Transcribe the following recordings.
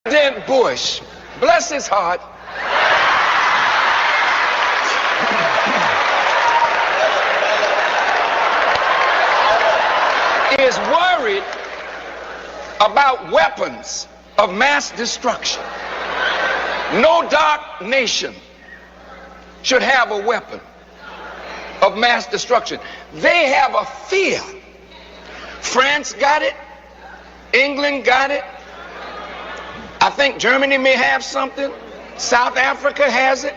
President Bush, bless his heart, is worried about weapons of mass destruction. No dark nation should have a weapon of mass destruction. They have a fear. France got it. England got it. I think Germany may have something. South Africa has it.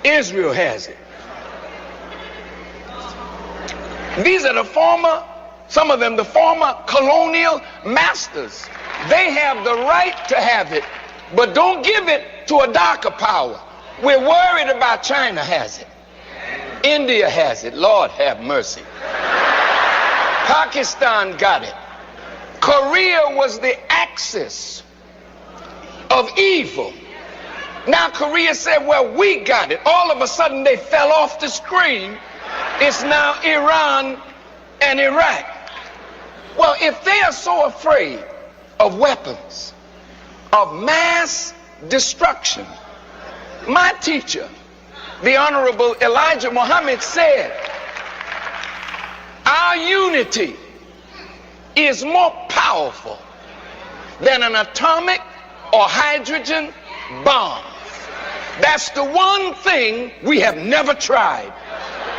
Israel has it. These are some of them, the former colonial masters. They have the right to have it, but don't give it to a darker power. We're worried about China has it. India has it. Lord have mercy. Pakistan got it. Korea was the axis of evil. Now Korea said, well, we got it. All of a sudden they fell off the screen. It's now Iran and Iraq. Well, if they are so afraid of weapons of mass destruction, my teacher, the Honorable Elijah Muhammad, said, our unity is more powerful than an atomic or hydrogen bomb. That's the one thing we have never tried.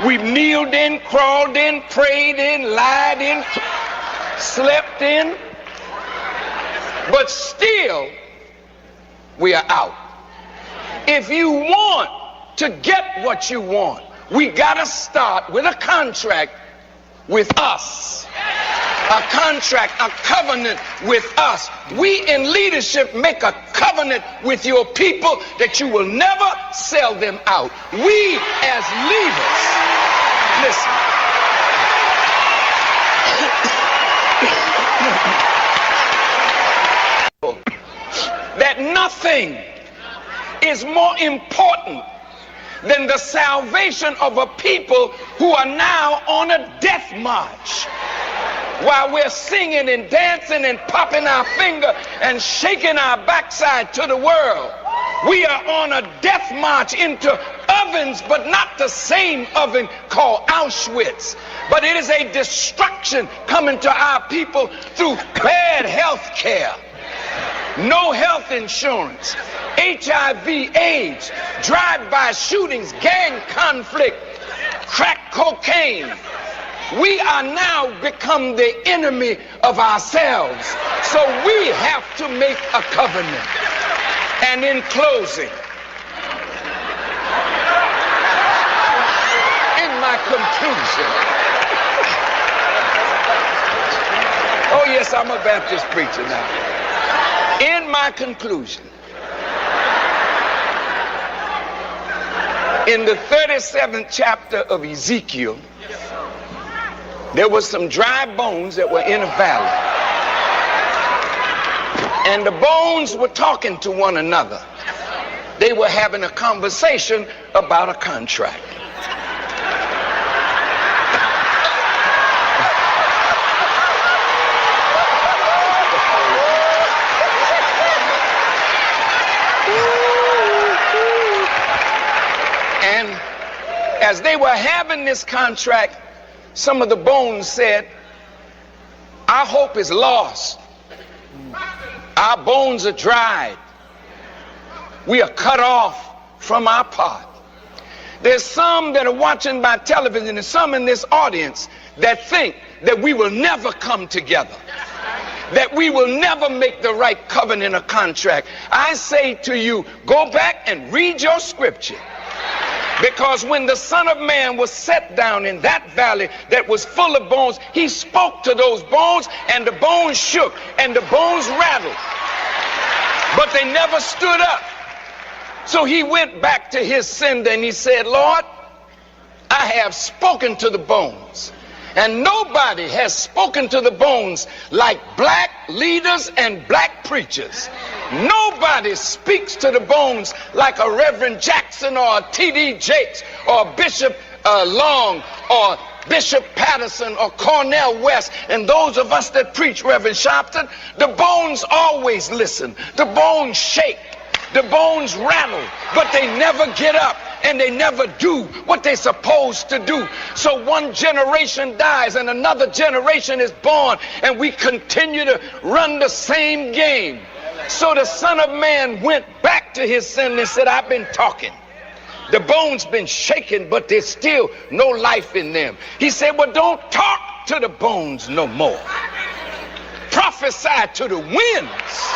We've kneeled in, crawled in, prayed in, lied in, slept in, but still we are out. If you want to get what you want, we gotta start with a contract with us. A contract, a covenant with us. We in leadership make a covenant with your people that you will never sell them out. We as leaders, listen. That nothing is more important than the salvation of a people who are now on a death march. While we're singing and dancing and popping our finger and shaking our backside to the world, we are on a death march into ovens, but not the same oven called Auschwitz. But it is a destruction coming to our people through bad health care, no health insurance, HIV, AIDS, drive-by shootings, gang conflict, crack cocaine. We are now become the enemy of ourselves. So we have to make a covenant. And in closing, in my conclusion, oh yes, I'm a Baptist preacher now. In my conclusion, in the 37th chapter of Ezekiel, there was some dry bones that were in a valley. And the bones were talking to one another. They were having a conversation about a contract. And as they were having this contract, some of the bones said, our hope is lost. Our bones are dried. We are cut off from our pot. There's some that are watching by television and some in this audience that think that we will never come together, that we will never make the right covenant or contract. I say to you, go back and read your scripture. Because when the Son of Man was set down in that valley that was full of bones, he spoke to those bones and the bones shook and the bones rattled. But they never stood up. So he went back to his sender and he said, Lord, I have spoken to the bones. And nobody has spoken to the bones like black leaders and black preachers. Nobody speaks to the bones like a Reverend Jackson or a T.D. Jakes or Bishop Long or Bishop Patterson or Cornel West, and those of us that preach, Reverend Sharpton, the bones always listen. The bones shake. The bones rattle, but they never get up, and they never do what they're supposed to do. So one generation dies and another generation is born, and we continue to run the same game. So the Son of Man went back to his sin and said, I've been talking. The bones been shaken, but there's still no life in them. He said, well, don't talk to the bones no more. Prophesy to the winds.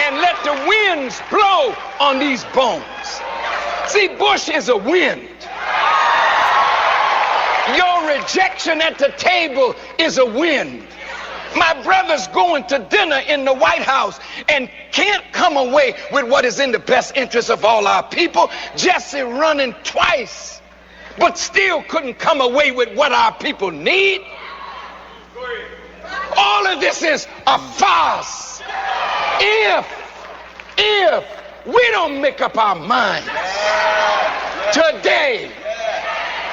And let the winds blow on these bones. See, Bush is a wind. Your rejection at the table is a wind. My brother's going to dinner in the White House and can't come away with what is in the best interest of all our people. Jesse running twice, but still couldn't come away with what our people need. All of this is a farce. If we don't make up our minds today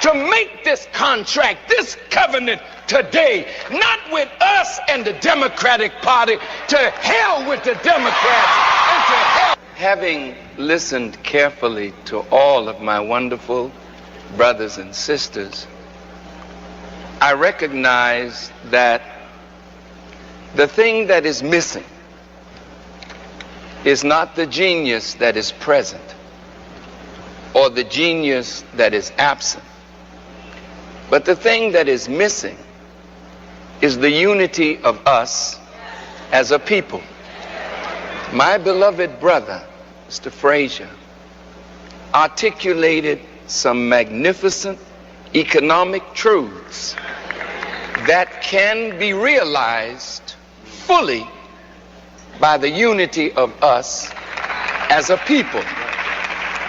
to make this contract, this covenant today, not with us and the Democratic Party, to hell with the Democrats and to hell. Having listened carefully to all of my wonderful brothers and sisters, I recognize that the thing that is missing is not the genius that is present or the genius that is absent, but the thing that is missing is the unity of us as a people. My beloved brother, Mr. Frazier, articulated some magnificent economic truths that can be realized fully by the unity of us as a people.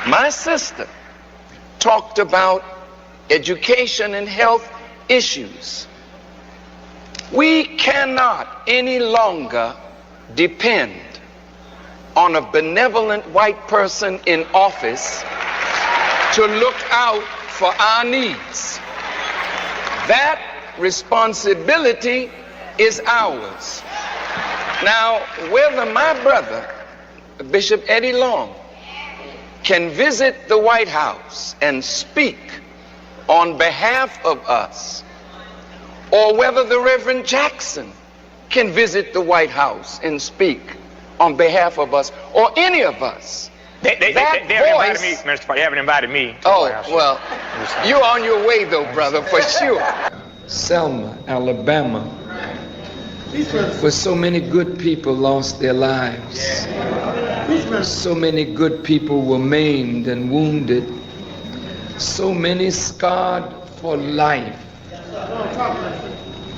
My sister talked about education and health issues. We cannot any longer depend on a benevolent white person in office to look out for our needs. That responsibility is ours. Now, whether my brother, Bishop Eddie Long, can visit the White House and speak on behalf of us, or whether the Reverend Jackson can visit the White House and speak on behalf of us, or any of us, They haven't invited me, Mr. They haven't invited me to the White House. Well, you're on your way though, brother, for sure. Selma, Alabama, where so many good people lost their lives. So many good people were maimed and wounded. So many scarred for life,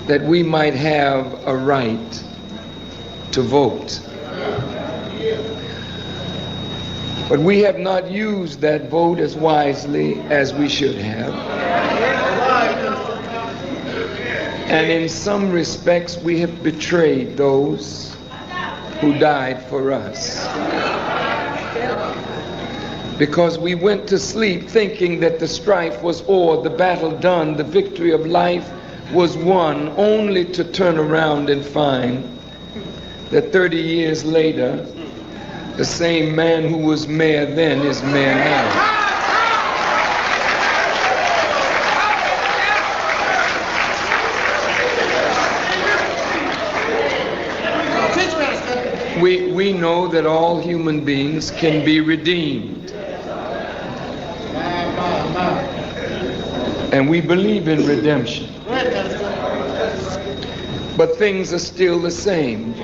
that we might have a right to vote. But we have not used that vote as wisely as we should have. And in some respects, we have betrayed those who died for us. Because we went to sleep thinking that the strife was o'er, the battle done, the victory of life was won, only to turn around and find that 30 years later, the same man who was mayor then is mayor now. We know that all human beings can be redeemed. And we believe in redemption. But things are still the same.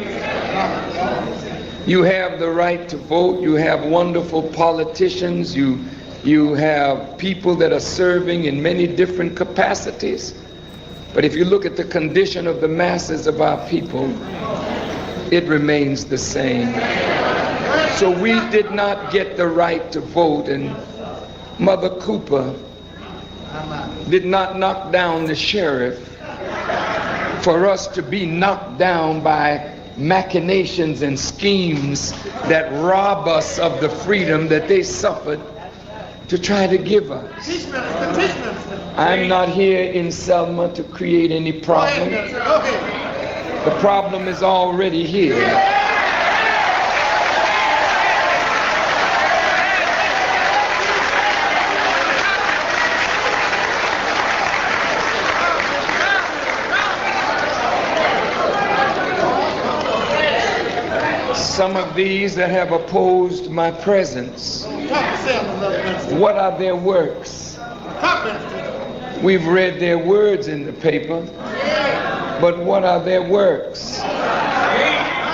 You have the right to vote. You have wonderful politicians. You have people that are serving in many different capacities. But if you look at the condition of the masses of our people, it remains the same. So we did not get the right to vote, and Mother Cooper did not knock down the sheriff for us to be knocked down by machinations and schemes that rob us of the freedom that they suffered to try to give us. I'm not here in Selma to create any problem. The problem is already here. Some of these that have opposed my presence, what are their works? We've read their words in the paper, but what are their works?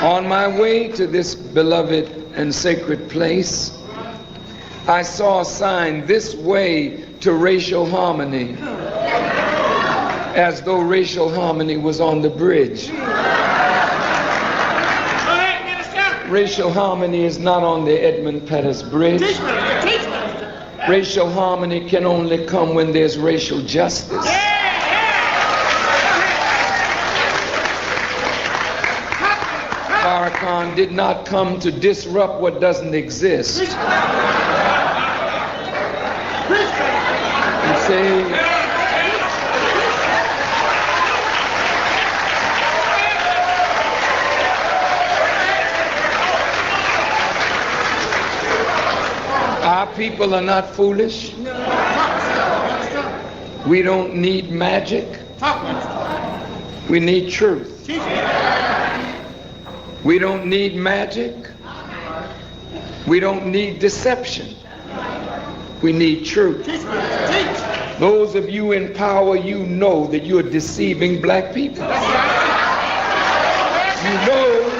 On my way to this beloved and sacred place, I saw a sign, "This way to racial harmony," as though racial harmony was on the bridge. Racial harmony is not on the Edmund Pettus Bridge. Racial harmony can only come when there's racial justice. Farrakhan did not come to disrupt what doesn't exist. You see, our people are not foolish. We don't need magic. We need truth. We don't need magic. We don't need deception. We need truth. Those of you in power, you know that you're deceiving black people. You know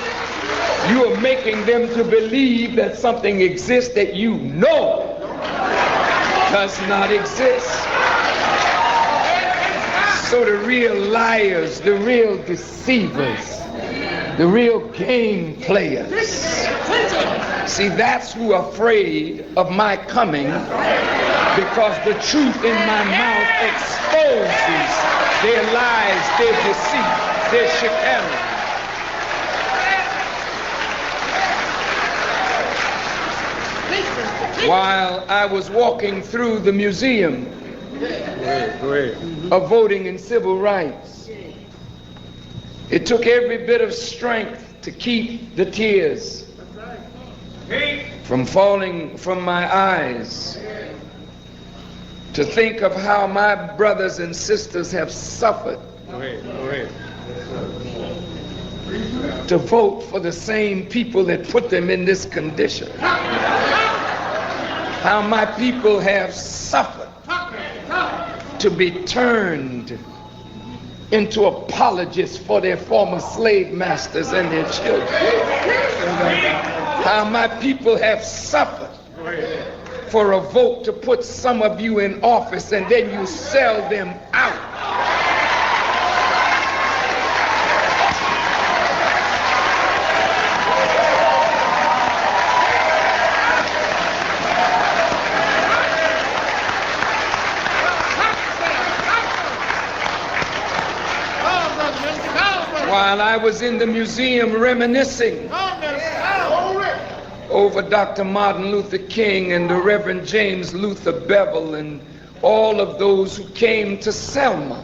you are making them to believe that something exists that you know does not exist. So the real liars, the real deceivers, the real game players, see, that's who are afraid of my coming, because the truth in my mouth exposes their lies, their deceit, their chicanery. While I was walking through the museum of voting and civil rights, it took every bit of strength to keep the tears from falling from my eyes, to think of how my brothers and sisters have suffered to vote for the same people that put them in this condition. How my people have suffered to be turned into apologists for their former slave masters and their children. How my people have suffered for a vote to put some of you in office and then you sell them out. While I was in the museum reminiscing over Dr. Martin Luther King and the Reverend James Luther Bevel and all of those who came to Selma,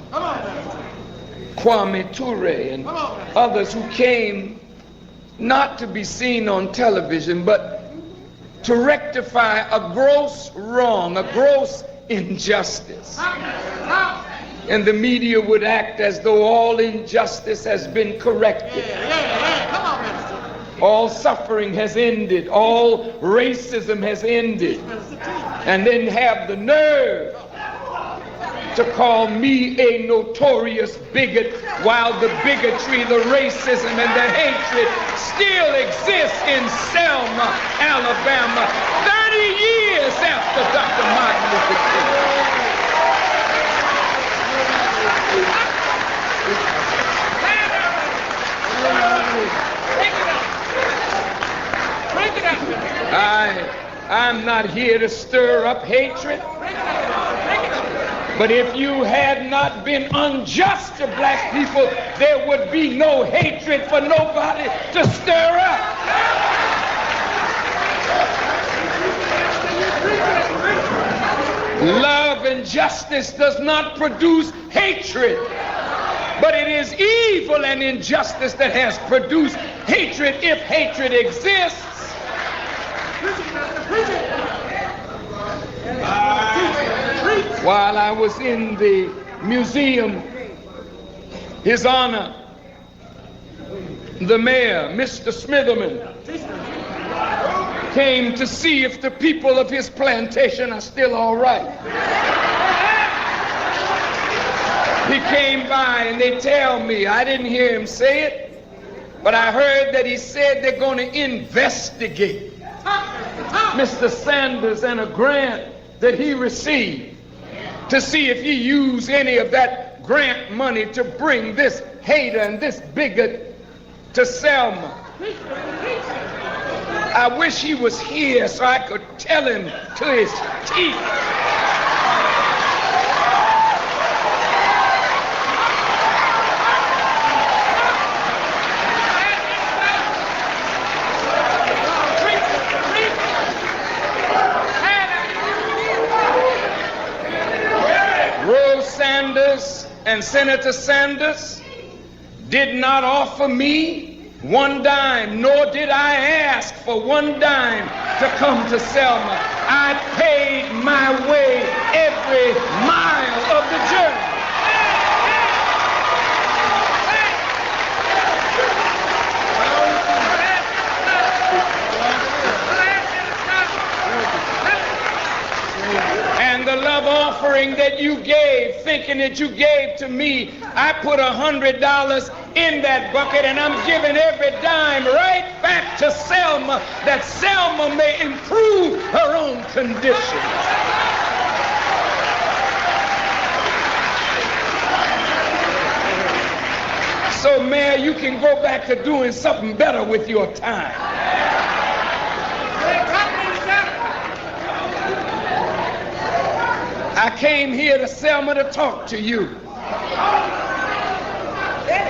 Kwame Ture and others who came not to be seen on television, but to rectify a gross wrong, a gross injustice. And the media would act as though all injustice has been corrected. All suffering has ended. All racism has ended. And then have the nerve to call me a notorious bigot, while the bigotry, the racism, and the hatred still exists in Selma, Alabama, 30 years after Dr. Martin Luther King. I'm not here to stir up hatred. But if you had not been unjust to black people, there would be no hatred for nobody to stir up. Love and justice does not produce hatred, but it is evil and injustice that has produced hatred if hatred exists. While I was in the museum, His Honor, the mayor, Mr. Smitherman, came to see if the people of his plantation are still all right. He came by and they tell me, I didn't hear him say it, but I heard that he said they're going to investigate Mr. Sanders and a grant that he received to see if he used any of that grant money to bring this hater and this bigot to Selma. I wish he was here so I could tell him to his teeth. Rose Sanders and Senator Sanders did not offer me one dime, nor did I ask for one dime to come to Selma. I paid my way every mile of the journey. And the love offering that you gave, thinking that you gave to me, I put $100 in that bucket, and I'm giving every dime right back to Selma, that Selma may improve her own condition. So, Mayor, you can go back to doing something better with your time. I came here to Selma to talk to you.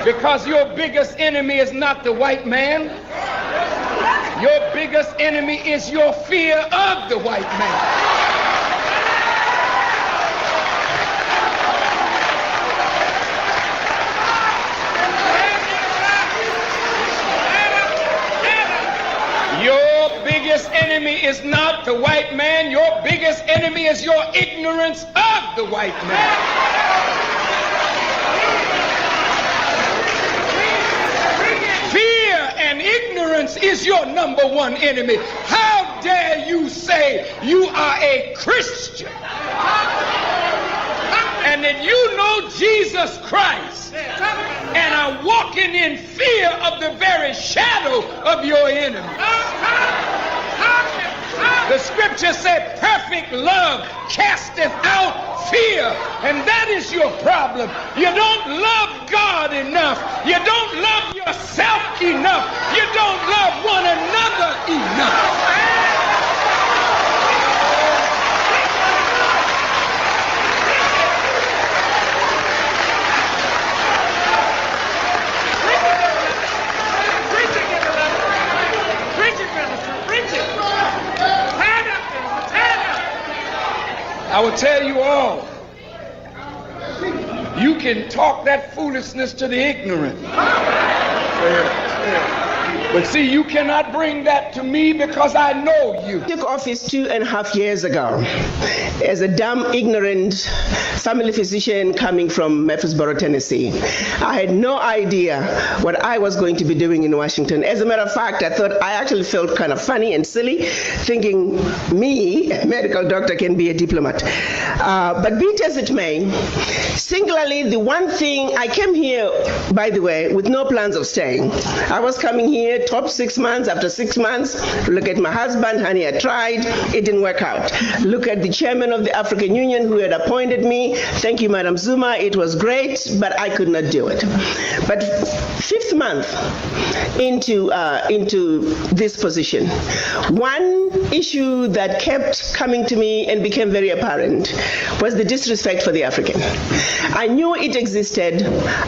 Because your biggest enemy is not the white man. Your biggest enemy is your fear of the white man. Your biggest enemy is not the white man. Your biggest enemy is your ignorance of the white man. Fear and ignorance is your number one enemy. How dare you say you are a Christian and that you know Jesus Christ and are walking in fear of the very shadow of your enemy? The scripture said perfect love casteth out fear, and that is your problem. You don't love God enough. You don't love yourself enough. You don't love one another enough. I will tell you all, you can talk that foolishness to the ignorant. But see, you cannot bring that to me because I know you. I took office 2.5 years ago as a dumb, ignorant family physician coming from Murfreesboro, Tennessee. I had no idea what I was going to be doing in Washington. As a matter of fact, I actually felt kind of funny and silly, thinking me, a medical doctor, can be a diplomat. But be it as it may, singularly, the one thing, I came here, by the way, with no plans of staying. I was coming here top 6 months. After 6 months, look at my husband, honey, I tried, it didn't work out. Look at the chairman of the African Union who had appointed me. Thank you, Madam Zuma, it was great, but I could not do it. But 5th month into this position, one issue that kept coming to me and became very apparent was the disrespect for the African. I knew it existed,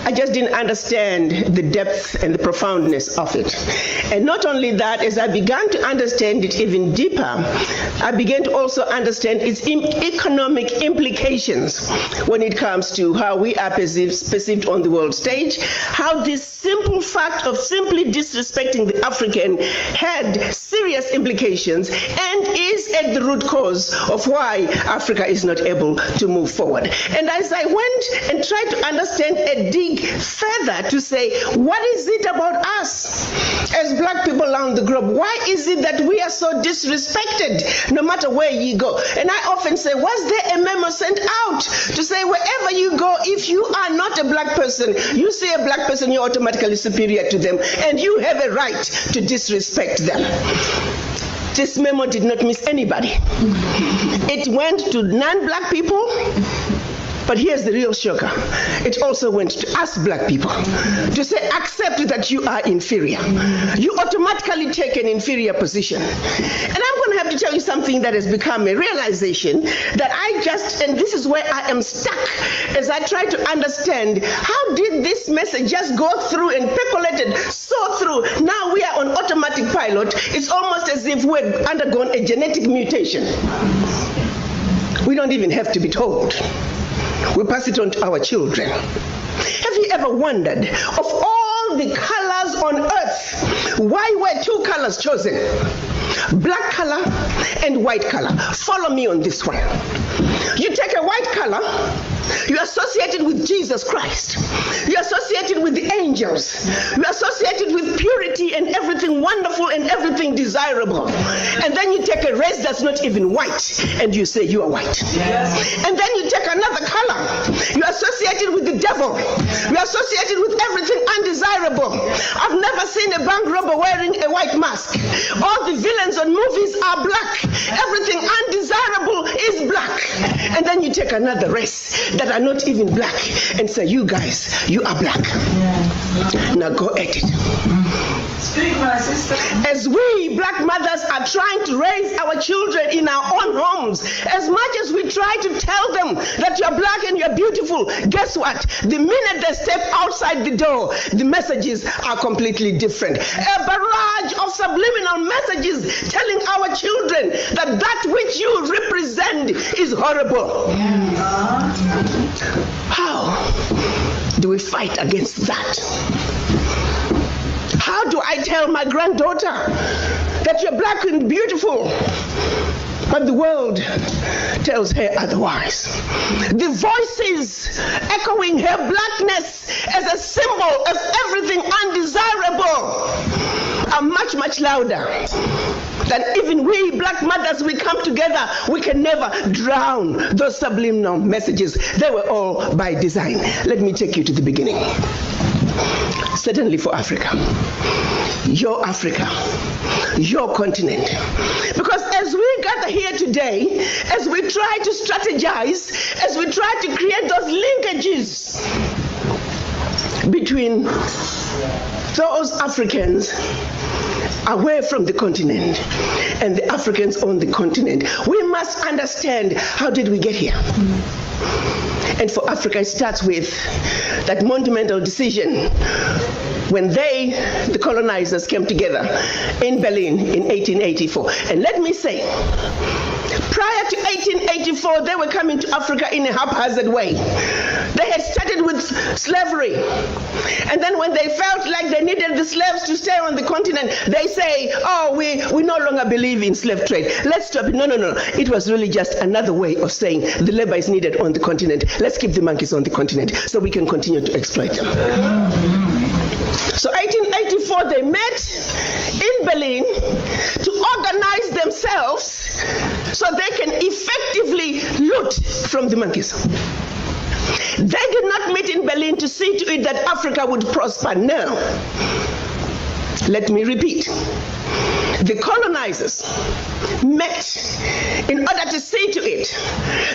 I just didn't understand the depth and the profoundness of it. And not only that, as I began to understand it even deeper, I began to also understand its economic implications when it comes to how we are perceived on the world stage, how this simple fact of simply disrespecting the African had serious implications and is at the root cause of why Africa is not able to move forward. And as I went and tried to understand and dig further to say, what is it about us as black people around the globe? Why is it that we are so disrespected no matter where you go? And I often say, was there a memo sent out to say wherever you go, if you are not a black person, you see a black person, you're automatically superior to them and you have a right to disrespect them? This memo did not miss anybody. It went to non-black people, but here's the real shocker. It also went to us black people to say, accept that you are inferior. You automatically take an inferior position. And I'm going to have to tell you something that has become a realization that and this is where I am stuck as I try to understand, how did this message just go through and percolated so through? Now we are on automatic pilot. It's almost as if we've undergone a genetic mutation. We don't even have to be told. We pass it on to our children. Have you ever wondered, of all the colors on earth, why were two colors chosen? Black color and white color. Follow me on this one. You take a white color, you associate it with Jesus Christ. You associate it with the angels. You associate it with purity and everything wonderful and everything desirable. And then you take a race that's not even white and you say you are white. Yes. And then you take another color. You associate it with the devil. You associate it with everything undesirable. I've never seen a bank robber wearing a white mask. All the villains on movies are black. Everything undesirable is black. And then you take another race that are not even black and say, you guys, you are black. Yeah. Now go at it. Speak, my sister. As we black mothers are trying to raise our children in our own homes, as much as we try to tell them that you're black and you're beautiful, guess what? The minute they step outside the door, the messages are completely different. A barrage of subliminal messages telling our children that that which you represent is horrible. How do we fight against that? How do I tell my granddaughter that you're black and beautiful, but the world tells her otherwise? The voices echoing her blackness as a symbol of everything undesirable are much, much louder than even we black mothers. We come together, we can never drown those subliminal messages. They were all by design. Let me take you to the beginning. Certainly for Africa, your continent. Because as we gather here today, as we try to strategize, as we try to create those linkages between those Africans away from the continent and the Africans on the continent, we must understand, how did we get here? And for Africa, it starts with that monumental decision when the colonizers, came together in Berlin in 1884. And let me say, prior to 1884, they were coming to Africa in a haphazard way. They had started with slavery. And then when they felt like they needed the slaves to stay on the continent, they say, oh, we no longer believe in slave trade. Let's stop it. No. It was really just another way of saying the labor is needed on the continent. Let's keep the monkeys on the continent so we can continue to exploit them. So 1884, they met in Berlin to organize themselves so they can effectively loot from the monkeys. They did not meet in Berlin to see to it that Africa would prosper. No. Let me repeat. The colonizers met in order to see to it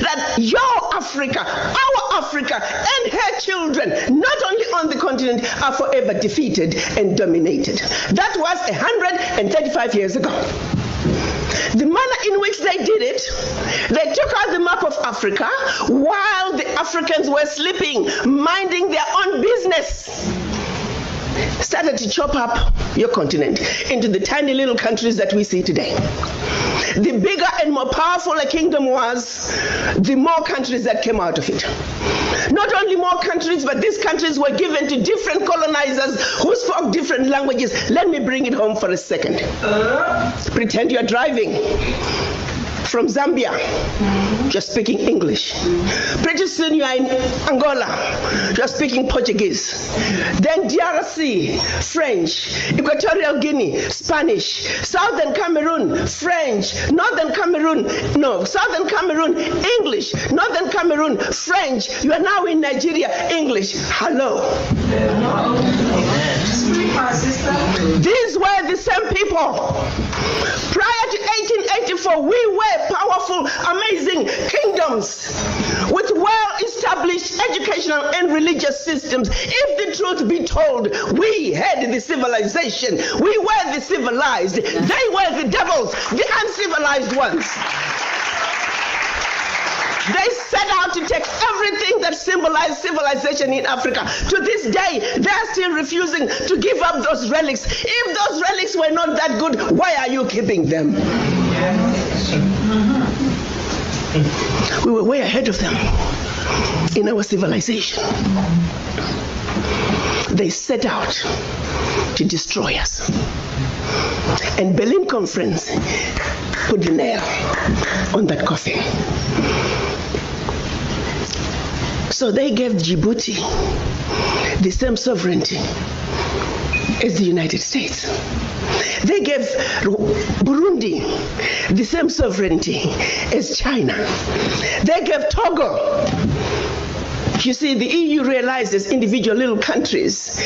that your Africa, our Africa, and her children, not only on the continent, are forever defeated and dominated. That was 135 years ago. The manner in which they did it, they took out the map of Africa while the Africans were sleeping, minding their own business. started to chop up your continent into the tiny little countries that we see today. The bigger and more powerful a kingdom was, the more countries that came out of it. Not only more countries, but these countries were given to different colonizers who spoke different languages. Let me bring it home for a second. Pretend you're driving from Zambia, you're speaking English. Pretty soon you are in Angola, you're speaking Portuguese. Then DRC, French. Equatorial Guinea, Spanish. Southern Cameroon, French. Southern Cameroon, English. Northern Cameroon, French. You are now in Nigeria, English. Hello. These were the same people. Prior to 1884, we were powerful, amazing kingdoms with well-established educational and religious systems. If the truth be told, we had the civilization. We were the civilized. They were the devils, the uncivilized ones. They set out to take everything that symbolized civilization in Africa. To this day, they're still refusing to give up those relics. If those relics were not that good, why are you keeping them? We were way ahead of them in our civilization. They set out to destroy us. And Berlin Conference put the nail on that coffin. So they gave Djibouti the same sovereignty as the United States. They gave Burundi the same sovereignty as China. They gave Togo. You see, the EU realizes individual little countries,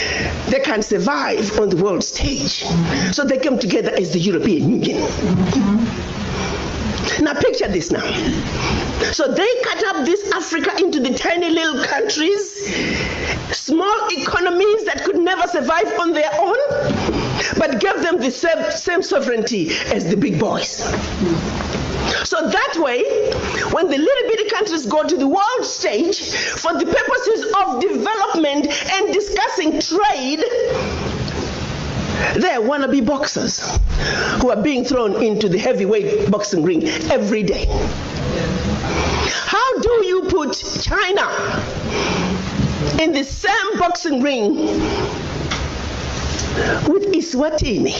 they can't survive on the world stage. So they came together as the European Union. Now picture this now. So they cut up this Africa into the tiny little countries, small economies that could never survive on their own, but gave them the same sovereignty as the big boys. So that way, when the little bitty countries go to the world stage for the purposes of development and discussing trade, they're wannabe boxers who are being thrown into the heavyweight boxing ring every day. How do you put China in the same boxing ring with Eswatini?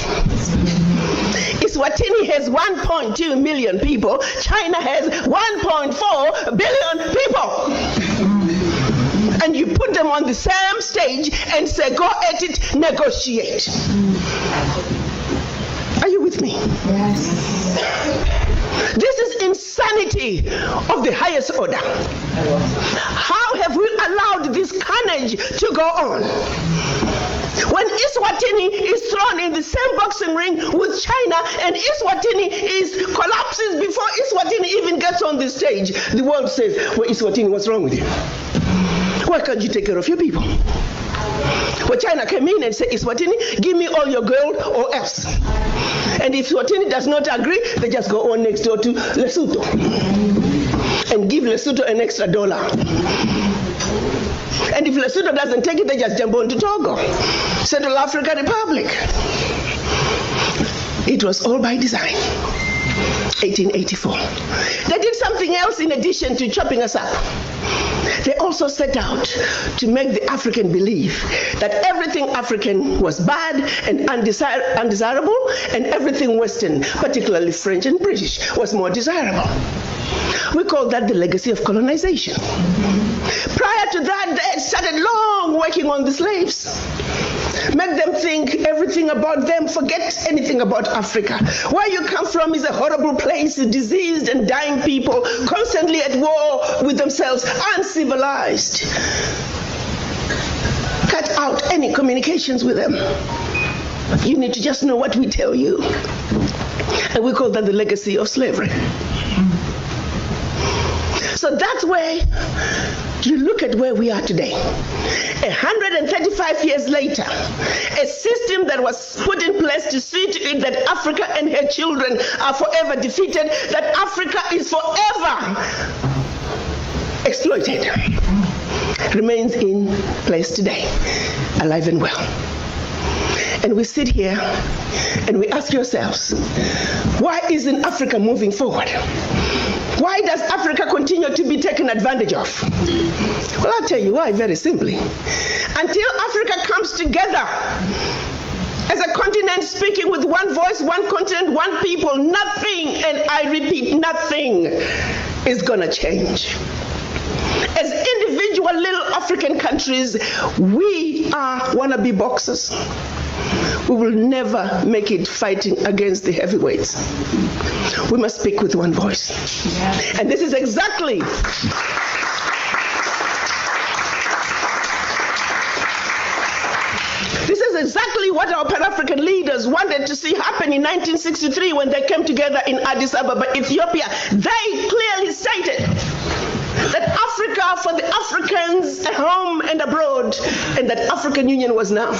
Eswatini has 1.2 million people. China has 1.4 billion people. And you put them on the same stage and say, go at it, negotiate. Are you with me? Yes. This is insanity of the highest order. How have we allowed this carnage to go on? When Eswatini is thrown in the same boxing ring with China and Eswatini collapses before Eswatini even gets on the stage, the world says, well, Eswatini, what's wrong with you? Why can't you take care of your people? Well, China came in and said, Eswatini, give me all your gold or else. And if Eswatini does not agree, they just go on next door to Lesotho and give Lesotho an extra $1. And if Lesotho doesn't take it, they just jump on to Togo, Central African Republic. It was all by design. 1884. They did something else in addition to chopping us up. They also set out to make the African believe that everything African was bad and undesirable, and everything Western, particularly French and British, was more desirable. We call that the legacy of colonization. Prior to that, they started long working on the slaves. Make them think everything about them, forget anything about Africa. Where you come from is a horrible place, diseased and dying people, constantly at war with themselves, uncivilized. Cut out any communications with them. You need to just know what we tell you. And we call that the legacy of slavery. So that's where you look at where we are today. 135 years later, a system that was put in place to see to it that Africa and her children are forever defeated, that Africa is forever exploited, remains in place today, alive and well. And we sit here and we ask ourselves, why isn't Africa moving forward? Why does Africa continue to be taken advantage of? Well, I'll tell you why, very simply. Until Africa comes together as a continent speaking with one voice, one continent, one people, nothing, and I repeat, nothing is gonna change. As individual little African countries, we are wannabe boxers. We will never make it fighting against the heavyweights. We must speak with one voice. Yes. And this is exactly what our Pan-African leaders wanted to see happen in 1963 when they came together in Addis Ababa, Ethiopia. They clearly stated that Africa for the Africans at home and abroad, and that African Union was now.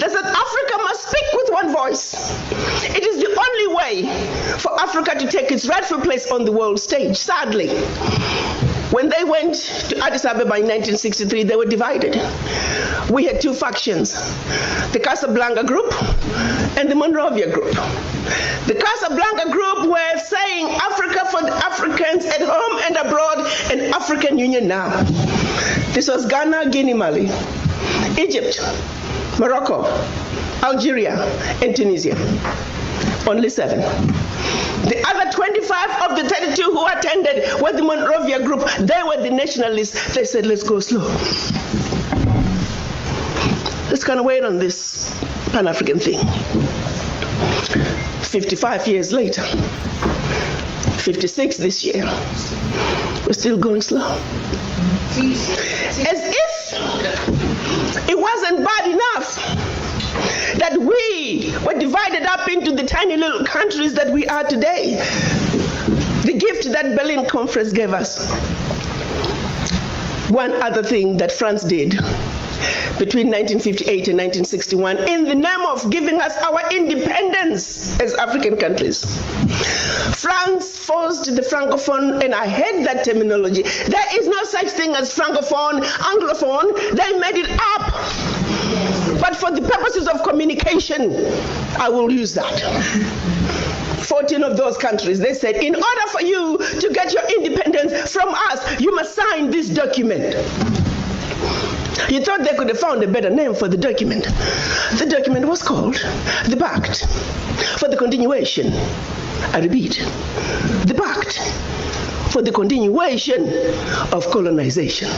That Africa must speak with one voice. It is the only way for Africa to take its rightful place on the world stage. Sadly, when they went to Addis Ababa in 1963, they were divided. We had two factions, the Casablanca group and the Monrovia group. The Casablanca group were saying Africa for the Africans at home and abroad, and African Union now. This was Ghana, Guinea, Mali, Egypt, Morocco, Algeria, and Tunisia. Only 7. The other 25 of the 32 who attended were the Monrovia group. They were the nationalists. They said, let's go slow. Let's kind of wait on this Pan-African thing. 55 years later, 56 this year, we're still going slow. As if it wasn't bad enough that we were divided up into the tiny little countries that we are today. The gift that Berlin Conference gave us. One other thing that France did between 1958 and 1961 in the name of giving us our independence as African countries. France forced the Francophone, and I hate that terminology. There is no such thing as Francophone, Anglophone. They made it up. But for the purposes of communication, I will use that. 14 of those countries, they said, in order for you to get your independence from us, you must sign this document. You thought they could have found a better name for the document. The document was called the Pact for the Continuation. I repeat, the Pact for the Continuation of Colonization.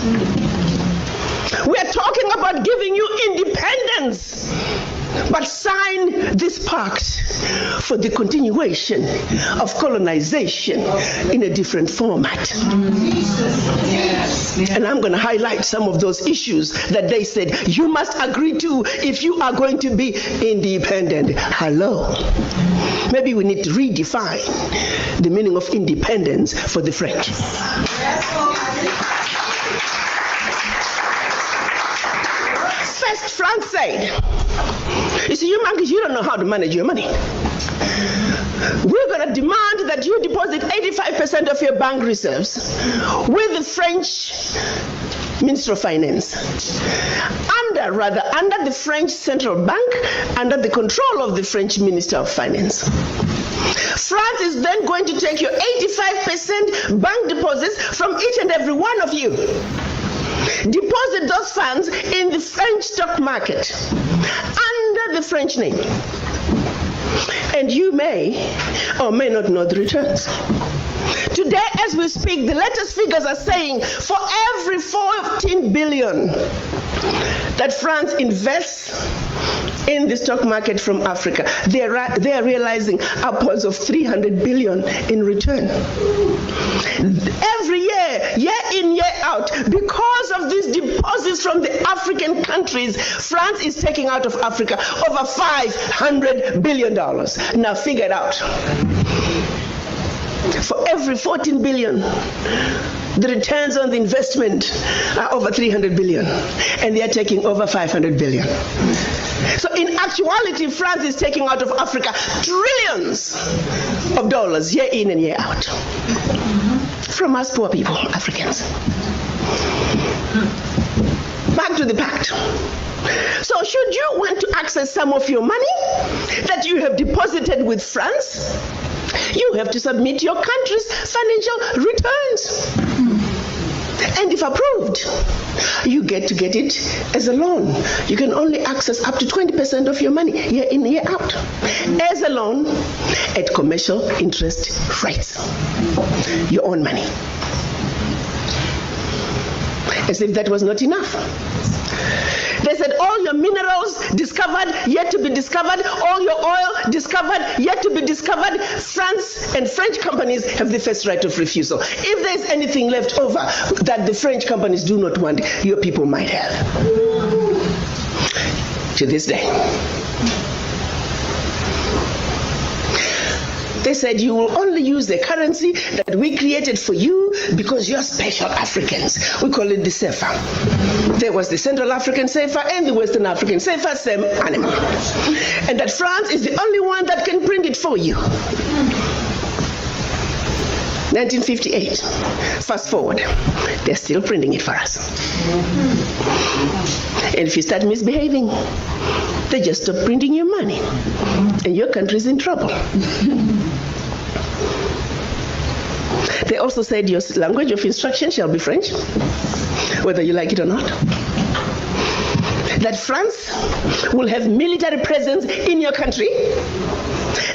We are talking about giving you independence, but sign this pact for the continuation of colonization in a different format. And I'm going to highlight some of those issues that they said you must agree to if you are going to be independent. Hello. Maybe we need to redefine the meaning of independence for the French. First, France said, you see, you monkeys, you don't know how to manage your money. We're going to demand that you deposit 85% of your bank reserves with the French Ministry of Finance, under the French Central Bank, under the control of the French Minister of Finance. France is then going to take your 85% bank deposits from each and every one of you. Deposit those funds in the French stock market under the French name. And you may or may not know the returns. Today, as we speak, the latest figures are saying for every 14 billion that France invests in the stock market from Africa, they are realizing upwards of 300 billion in return. Every year in, year out, because of these deposits from the African countries, France is taking out of Africa over $500 billion. Now figure it out. For every 14 billion, the returns on the investment are over 300 billion, and they are taking over 500 billion. So in actuality, France is taking out of Africa trillions of dollars year in and year out from us poor people, Africans. back to the pact. So should you want to access some of your money that you have deposited with France, you have to submit your country's financial returns. And if approved, you get it as a loan. You can only access up to 20% of your money year in, year out as a loan at commercial interest rates. Your own money. As if that was not enough. They said all your minerals discovered, yet to be discovered, all your oil discovered, yet to be discovered. France and French companies have the first right of refusal. If there's anything left over that the French companies do not want, your people might have. To this day. They said you will only use the currency that we created for you because you're special Africans. We call it the CFA. There was the Central African CFA and the Western African CFA, same animal. And that France is the only one that can print it for you. 1958. Fast forward. They're still printing it for us. And if you start misbehaving, they just stop printing your money. And your country's in trouble. They also said your language of instruction shall be French, whether you like it or not. That France will have military presence in your country,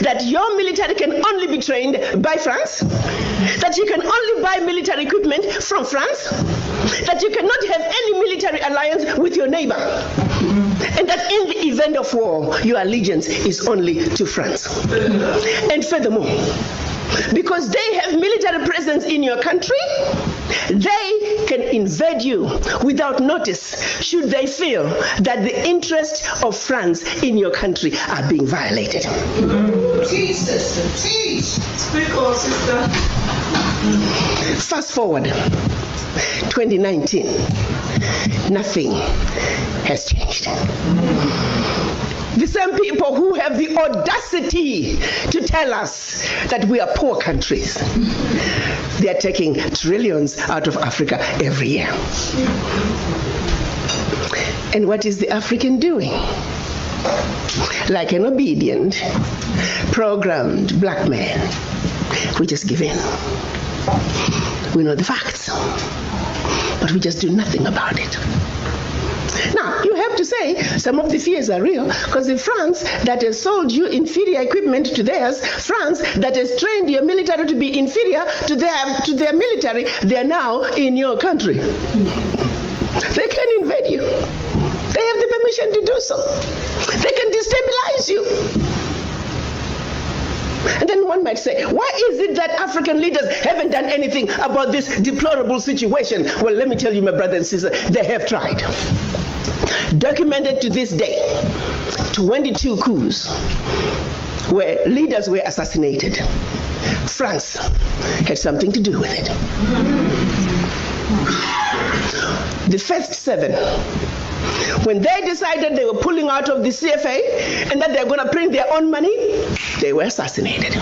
that your military can only be trained by France, that you can only buy military equipment from France, that you cannot have any military alliance with your neighbor, and that in the event of war, your allegiance is only to France. And furthermore, because they have military presence in your country, they can invade you without notice should they feel that the interests of France in your country are being violated. Teach, sister, teach. Speak on, sister. Fast forward, 2019, nothing has changed. The same people who have the audacity to tell us that we are poor countries, they are taking trillions out of Africa every year. And what is the African doing? Like an obedient, programmed black man, we just give in. We know the facts, but we just do nothing about it. Now, you have to say some of the fears are real, because if France that has sold you inferior equipment to theirs, France that has trained your military to be inferior to their military, they are now in your country. They can invade you. They have the permission to do so. They can destabilize you. And then one might say, why is it that African leaders haven't done anything about this deplorable situation? Well, let me tell you, my brother and sister, they have tried. Documented to this day, 22 coups where leaders were assassinated. France had something to do with it. The first 7, when they decided they were pulling out of the CFA and that they're going to print their own money, they were assassinated.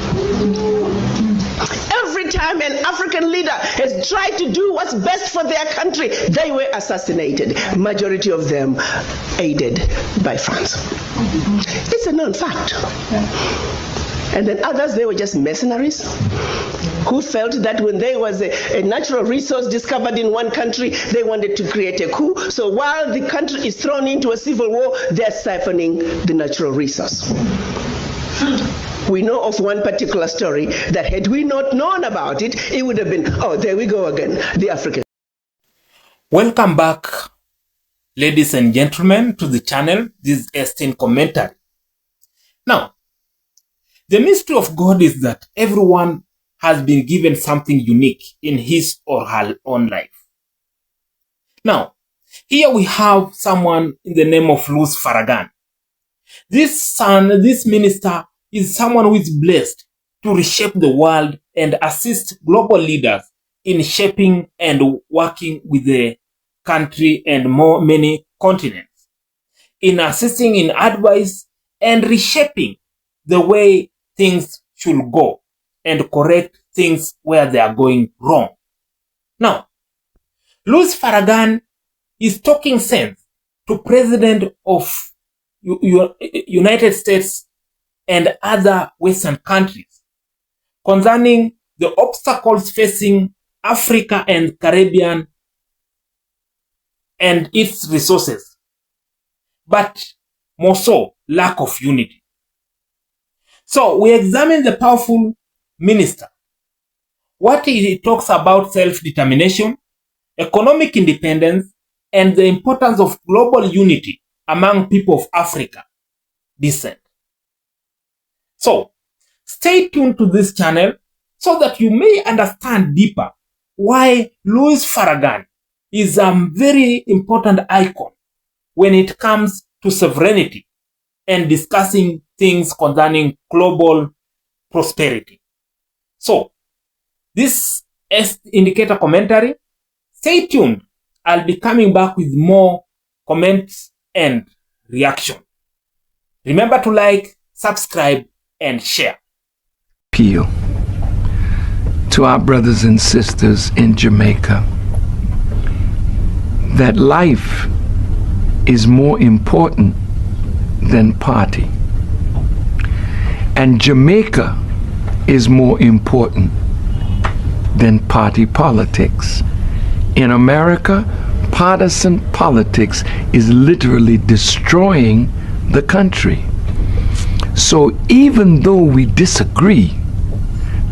Every time an African leader has tried to do what's best for their country, they were assassinated. Majority of them aided by France. It's a known fact. And then others, they were just mercenaries who felt that when there was a natural resource discovered in one country, they wanted to create a coup. So while the country is thrown into a civil war, they're siphoning the natural resource. We know of one particular story that had we not known about it, it would have been, oh, there we go again, the African. Welcome back, ladies and gentlemen, to the channel. This is esteemed commentary. Now, the mystery of God is that everyone has been given something unique in his or her own life. Now, here we have someone in the name of Farrakhan. This minister is someone who is blessed to reshape the world and assist global leaders in shaping and working with the country and many continents, in assisting in advice and reshaping the way things should go and correct things where they are going wrong. Now, Farrakhan is talking sense to President of United States and other Western countries concerning the obstacles facing Africa and Caribbean and its resources, but more so, lack of unity. So we examine the powerful minister, what he talks about self-determination, economic independence, and the importance of global unity among people of Africa descent. So, stay tuned to this channel so that you may understand deeper why Louis Farrakhan is a very important icon when it comes to sovereignty and discussing things concerning global prosperity. So, this is indicator commentary. Stay tuned. I'll be coming back with more comments and reaction. Remember to like, subscribe, and share. Appeal to our brothers and sisters in Jamaica that life is more important than party, and Jamaica is more important than party politics. In America, partisan politics is literally destroying the country. So even though we disagree,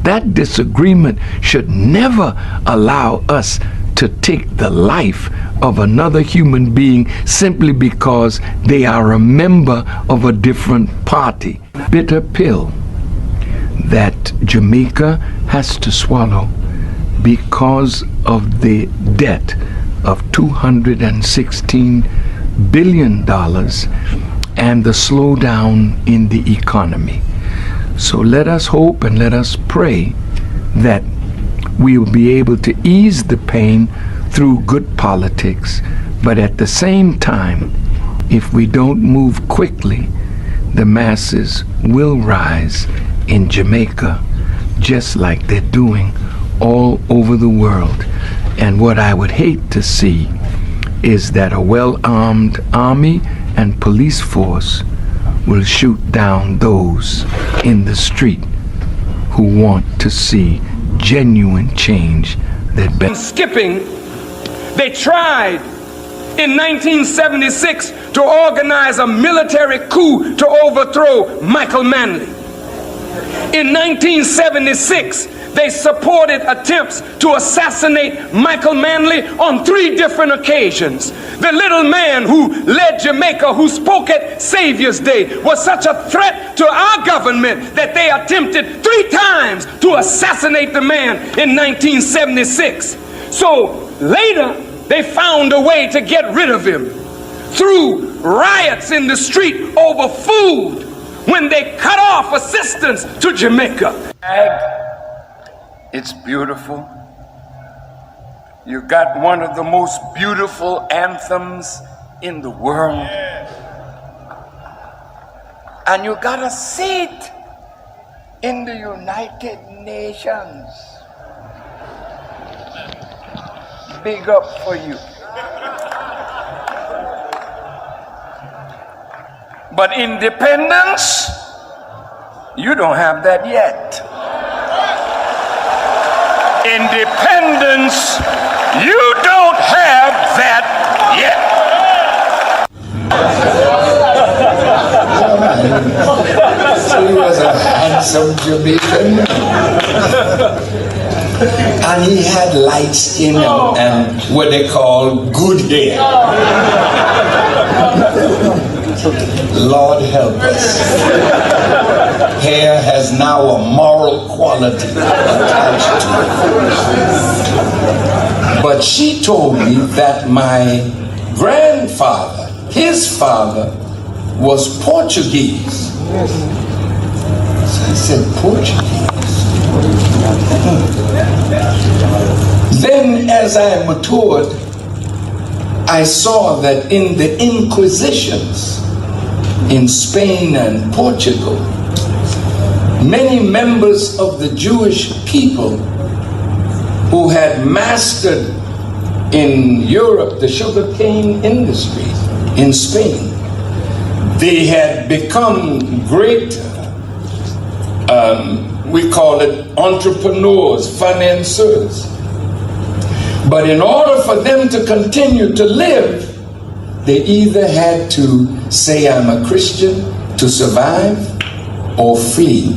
that disagreement should never allow us to take the life of another human being simply because they are a member of a different party. Bitter pill that Jamaica has to swallow because of the debt of $216 billion and the slowdown in the economy. So let us hope and let us pray that we will be able to ease the pain through good politics, but at the same time, if we don't move quickly, the masses will rise in Jamaica just like they're doing all over the world. And what I would hate to see is that a well-armed army and police force will shoot down those in the street who want to see genuine change that skipping, they tried in 1976 to organize a military coup to overthrow Michael Manley. In 1976, they supported attempts to assassinate Michael Manley on 3 different occasions. The little man who led Jamaica, who spoke at Savior's Day, was such a threat to our government that they attempted 3 times to assassinate the man in 1976. So later, they found a way to get rid of him through riots in the street over food when they cut off assistance to Jamaica. It's beautiful. You got one of the most beautiful anthems in the world. And you got a seat in the United Nations. Big up for you. But independence, you don't have that yet. Independence, you don't have that yet. He was a handsome Jamaican. And he had light skin and what they call good hair. Lord help us. Hair has now a moral quality attached to it. But she told me that my grandfather, his father, was Portuguese. So I said, Portuguese? Then as I matured, I saw that in the Inquisitions in Spain and Portugal, many members of the Jewish people who had mastered in Europe, the sugarcane industry in Spain. They had become great, we call it entrepreneurs, financiers. But in order for them to continue to live, they either had to say, I'm a Christian to survive, or flee.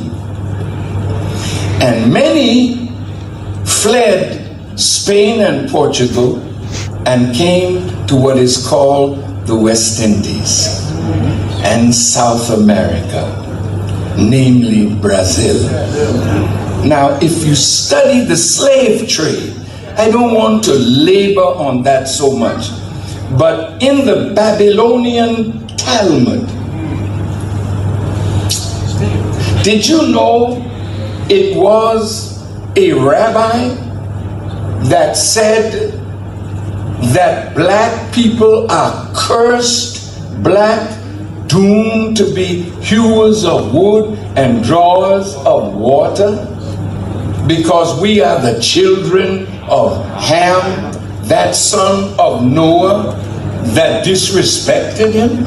And many fled Spain and Portugal and came to what is called the West Indies and South America, namely Brazil. Now, if you study the slave trade, I don't want to labor on that so much, but in the Babylonian Talmud, did you know it was a rabbi that said that black people are cursed, black, doomed to be hewers of wood and drawers of water, because we are the children of Ham, that son of Noah that disrespected him?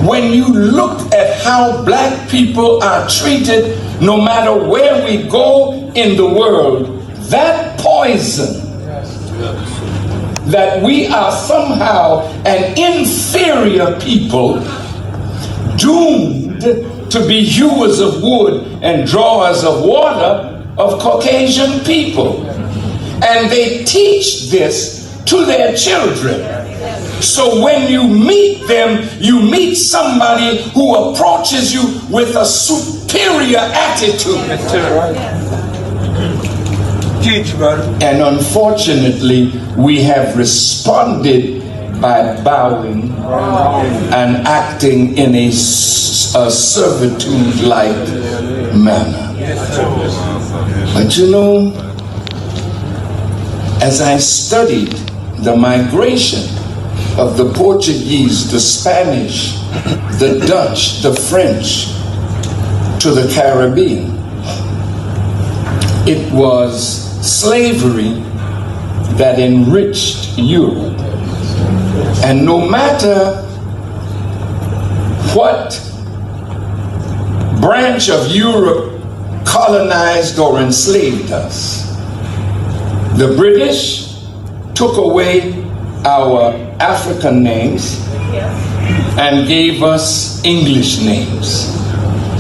When you look at how black people are treated, no matter where we go in the world, that poison that we are somehow an inferior people, doomed to be hewers of wood and drawers of water of Caucasian people. And they teach this to their children. So when you meet them, you meet somebody who approaches you with a superior attitude. And unfortunately, we have responded by bowing and acting in a servitude-like manner. But you know, as I studied the migration of the Portuguese, the Spanish, the Dutch, the French to the Caribbean, it was slavery that enriched Europe. And no matter what branch of Europe colonized or enslaved us, the British took away our African names and gave us English names,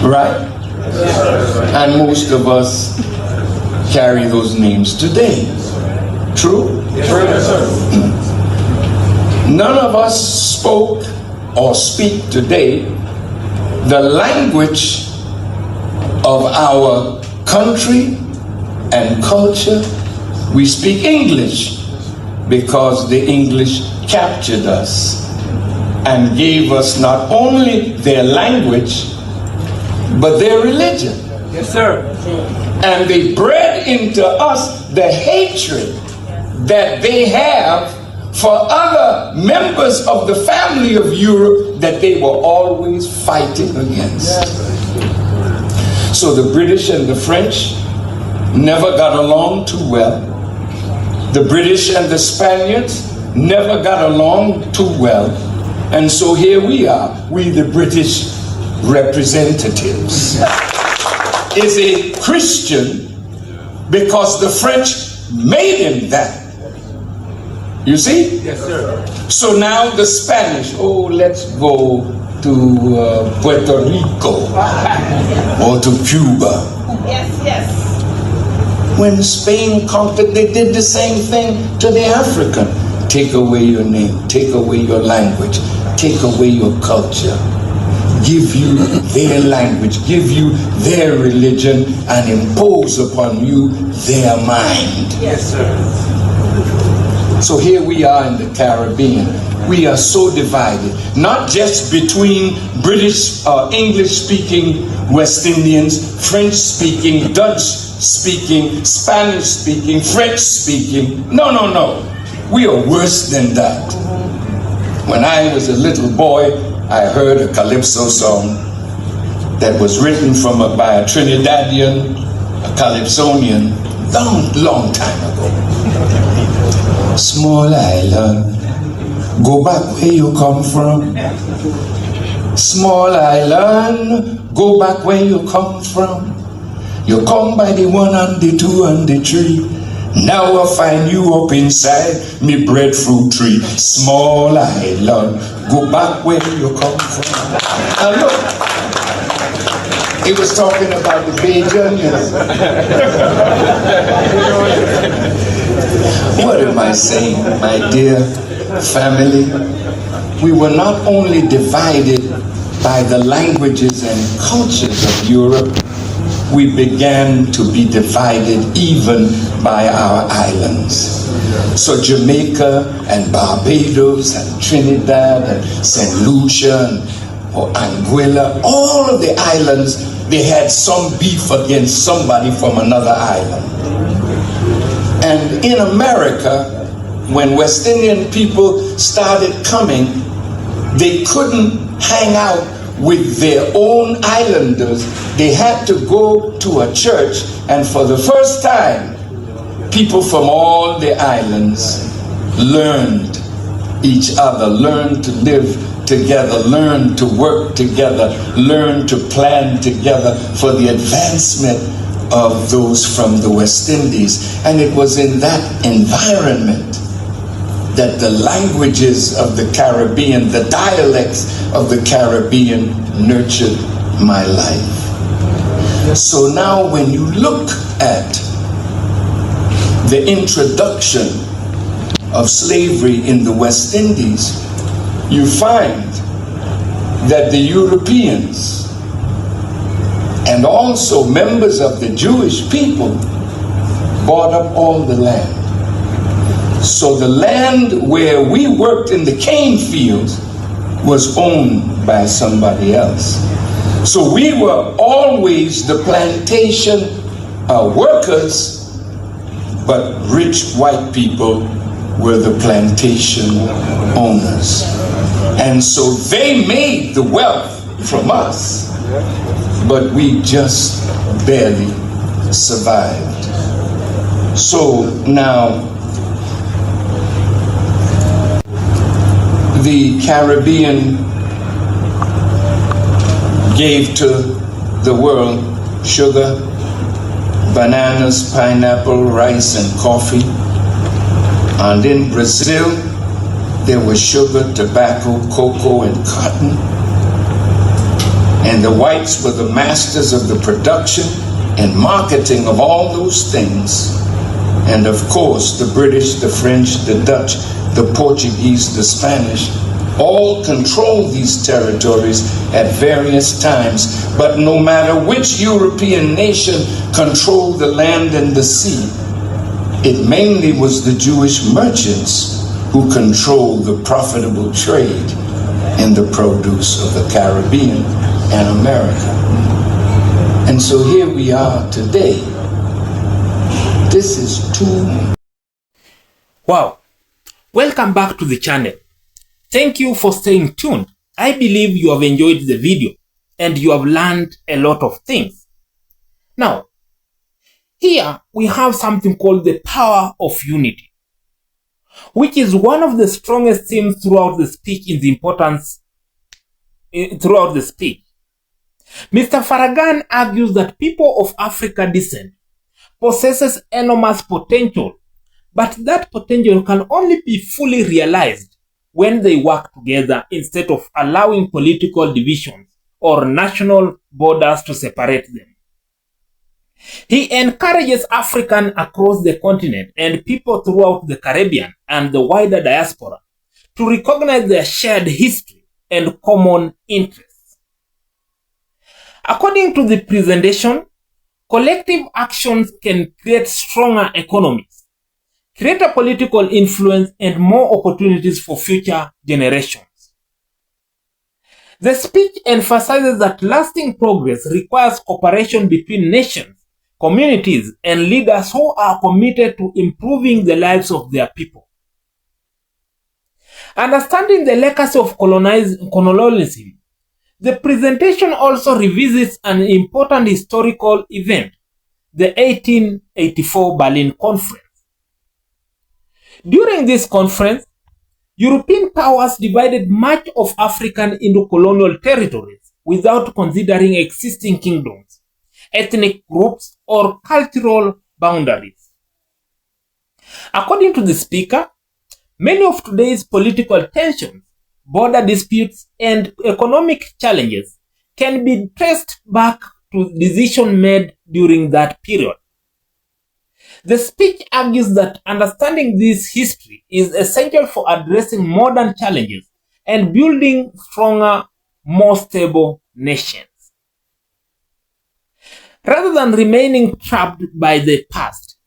right? And most of us carry those names today. True? None of us spoke or speak today the language of our country and culture. We speak English because the English captured us and gave us not only their language, but their religion. Yes, sir. And they bred into us the hatred that they have for other members of the family of Europe that they were always fighting against. So the British and the French never got along too well. The British and the Spaniards never got along too well. And so here we are, we the British representatives. Is a Christian because the French made him that. You see? Yes, sir. So now the Spanish, oh, let's go to Puerto Rico or to Cuba. Yes, yes. When Spain conquered, they did the same thing to the African. Take away your name, take away your language, take away your culture, give you their language, give you their religion, and impose upon you their mind. Yes, sir. So here we are in the Caribbean. We are so divided, not just between British, English-speaking West Indians, French-speaking, Dutch-speaking, Spanish-speaking, French-speaking. No, no, no. We are worse than that. When I was a little boy, I heard a calypso song that was written by a Trinidadian, a calypsonian, long time ago. Small island, go back where you come from. Small island, go back where you come from. You come by the 1 and the 2 and the 3. Now I find you up inside me breadfruit tree. Small island, go back where you come from. Now look, he was talking about the Bajan. What am I saying, my dear family? We were not only divided by the languages and cultures of Europe, we began to be divided even by our islands. So Jamaica and Barbados and Trinidad and St. Lucia or Anguilla, all of the islands, they had some beef against somebody from another island. And in America, when West Indian people started coming, they couldn't hang out with their own islanders. They had to go to a church, and for the first time, people from all the islands learned each other, learned to live together, learned to work together, learned to plan together for the advancement of those from the West Indies. And it was in that environment that the languages of the Caribbean, the dialects of the Caribbean nurtured my life. So now when you look at the introduction of slavery in the West Indies, you find that the Europeans and also members of the Jewish people bought up all the land. So the land where we worked in the cane fields was owned by somebody else. So we were always the plantation workers, but rich white people were the plantation owners. And so they made the wealth from us, but we just barely survived. So now, the Caribbean gave to the world sugar, bananas, pineapple, rice, and coffee. And in Brazil, there was sugar, tobacco, cocoa, and cotton. And the whites were the masters of the production and marketing of all those things. And of course, the British, the French, the Dutch, the Portuguese, the Spanish, all controlled these territories at various times. But no matter which European nation controlled the land and the sea, it mainly was the Jewish merchants who controlled the profitable trade in the produce of the Caribbean and America. And so here we are today. This is too... Wow. Welcome back to the channel. Thank you for staying tuned. I believe you have enjoyed the video and you have learned a lot of things. Now, here we have something called the power of unity, which is one of the strongest themes throughout the speech in the importance throughout the speech. Mr. Farrakhan argues that people of African descent possesses enormous potential, but that potential can only be fully realized when they work together instead of allowing political divisions or national borders to separate them. He encourages Africans across the continent and people throughout the Caribbean and the wider diaspora to recognize their shared history and common interests. According to the presentation, collective actions can create stronger economies, greater political influence, and more opportunities for future generations. The speech emphasizes that lasting progress requires cooperation between nations, communities, and leaders who are committed to improving the lives of their people. Understanding the legacy of colonialism, the presentation also revisits an important historical event, the 1884 Berlin Conference. During this conference, European powers divided much of Africa into colonial territories without considering existing kingdoms, ethnic groups, or cultural boundaries. According to the speaker, many of today's political tensions, border disputes, and economic challenges can be traced back to decisions made during that period. The speech argues that understanding this history is essential for addressing modern challenges and building stronger, more stable nations. Rather than remaining trapped by the past,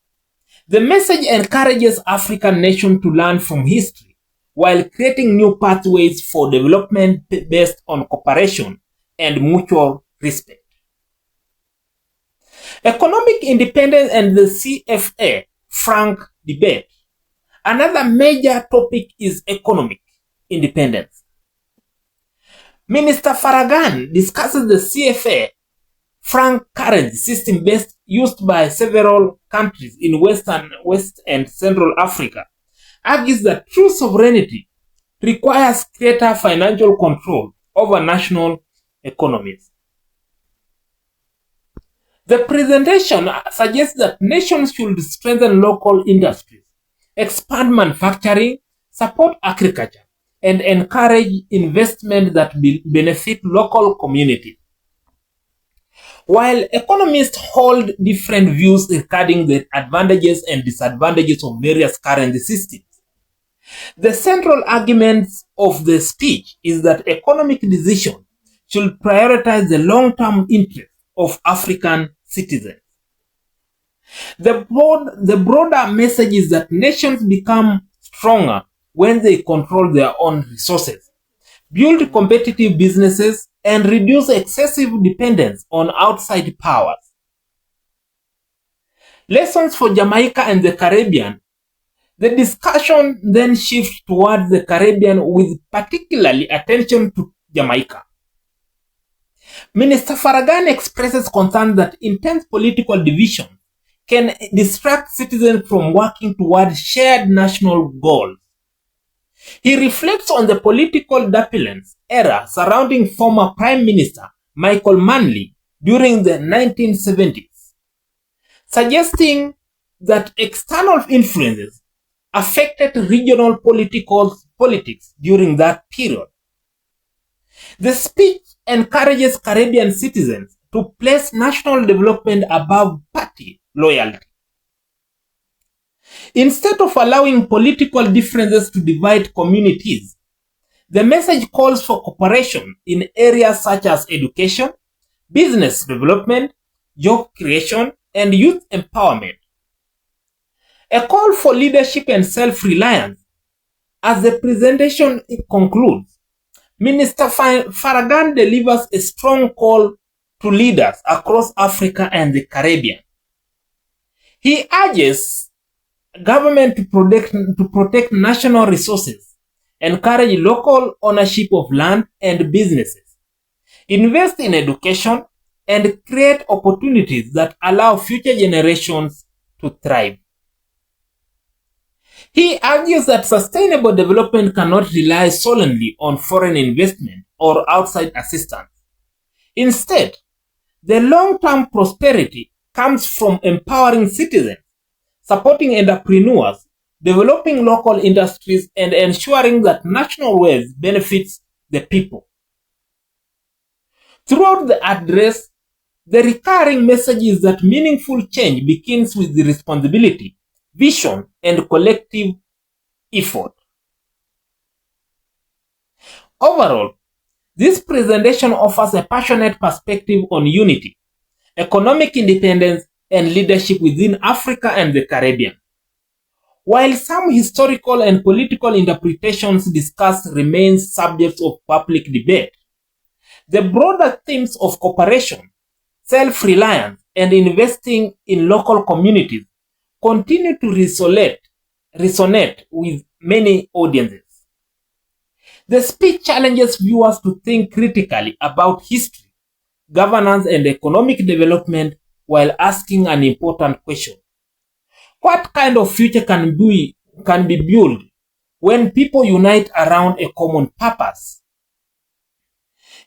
the message encourages African nations to learn from history while creating new pathways for development based on cooperation and mutual respect. Economic independence and the CFA frank debate. Another major topic is economic independence. Minister Farrakhan discusses the CFA franc currency system used by several countries in West and Central Africa, argues that true sovereignty requires greater financial control over national economies. The presentation suggests that nations should strengthen local industries, expand manufacturing, support agriculture, and encourage investment that benefit local communities. While economists hold different views regarding the advantages and disadvantages of various currency systems, the central argument of the speech is that economic decisions should prioritize the long-term interests of African citizens. The broader message is that nations become stronger when they control their own resources, build competitive businesses, and reduce excessive dependence on outside powers. Lessons for Jamaica and the Caribbean. The discussion then shifts towards the Caribbean with particularly attention to Jamaica. Minister Farrakhan expresses concern that intense political division can distract citizens from working toward shared national goals. He reflects on the political turbulence era surrounding former Prime Minister Michael Manley during the 1970s, suggesting that external influences affected regional politics during that period. The speech encourages Caribbean citizens to place national development above party loyalty. Instead of allowing political differences to divide communities, the message calls for cooperation in areas such as education, business development, job creation, and youth empowerment. A call for leadership and self-reliance. As the presentation concludes, Minister Farrakhan delivers a strong call to leaders across Africa and the Caribbean. He urges government to protect national resources, encourage local ownership of land and businesses, invest in education, and create opportunities that allow future generations to thrive. He argues that sustainable development cannot rely solely on foreign investment or outside assistance. Instead, the long-term prosperity comes from empowering citizens, supporting entrepreneurs, developing local industries, and ensuring that national wealth benefits the people. Throughout the address, the recurring message is that meaningful change begins with the responsibility, vision, and collective effort. Overall, this presentation offers a passionate perspective on unity, economic independence, and leadership within Africa and the Caribbean. While some historical and political interpretations discussed remain subjects of public debate, the broader themes of cooperation, self-reliance, and investing in local communities continue to resonate with many audiences. The speech challenges viewers to think critically about history, governance, and economic development while asking an important question. What kind of future can we can be built when people unite around a common purpose.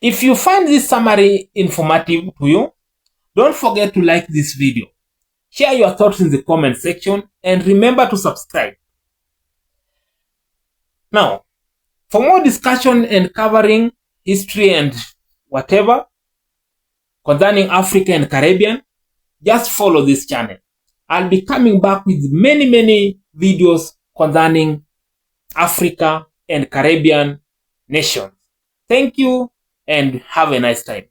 If you find this summary informative to you, don't forget to like this video, share your thoughts in the comment section, and remember to subscribe. Now, for more discussion and covering history and whatever concerning Africa and Caribbean, just follow this channel. I'll be coming back with many videos concerning Africa and Caribbean nations. Thank you and have a nice time.